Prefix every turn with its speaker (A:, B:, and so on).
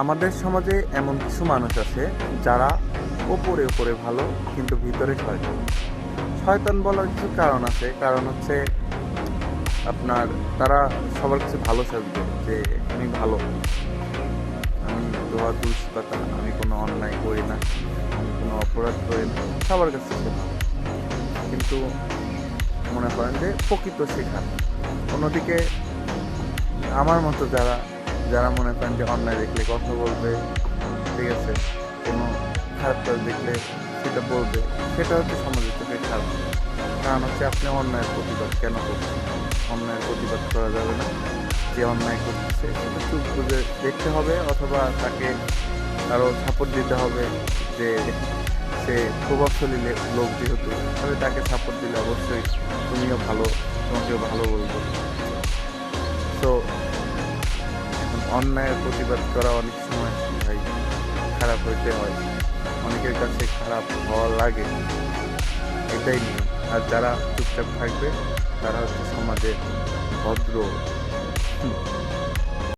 A: আমাদের সমাজে এমন কিছু মানুষ আছে যারা ওপরে ওপরে ভালো কিন্তু ভিতরে শয়তান। শয়তান বলার কিছু কারণ আছে, কারণ হচ্ছে আপনার তারা সবার কাছে ভালো সাজবে যে আমি ভালো, আমি দোয়া তুলসী পাতা, আমি কোনো অন্যায় করি না, আমি কোনো অপরাধ করি না, সবার কাছে সে ভালো। কিন্তু মনে করেন যে প্রকৃত শেখা অন্যদিকে আমার মতো যারা যারা মনে করেন যে অন্যায় দেখলে কথা বলবে, ঠিক আছে, কোনো খারাপ কাজ দেখলে সেটা বলবে, সেটা হচ্ছে সমাজের চোখে খারাপ। কারণ হচ্ছে আপনি অন্যায়ের প্রতিবাদ কেন করছেন? অন্যায়ের প্রতিবাদ করা যাবে না। যে অন্যায় করতেছে সেটা চুপ বুঝে দেখতে হবে, অথবা তাকে আরও সাপোর্ট দিতে হবে। যে সে প্রভাবশালী লোক যেহেতু, তাহলে তাকে সাপোর্ট দিলে অবশ্যই তুমিও ভালো, তোমাকেও ভালো বলবো। তো এখন অন্যায়ের প্রতিবাদ করা অনেক সময় ভাই খারাপ হইতে হয়, অনেকের কাছে খারাপ হওয়া লাগে, এটাই নিয়ম। আর যারা চুপচাপ থাকবে তারা হচ্ছে সমাজে ভদ্র।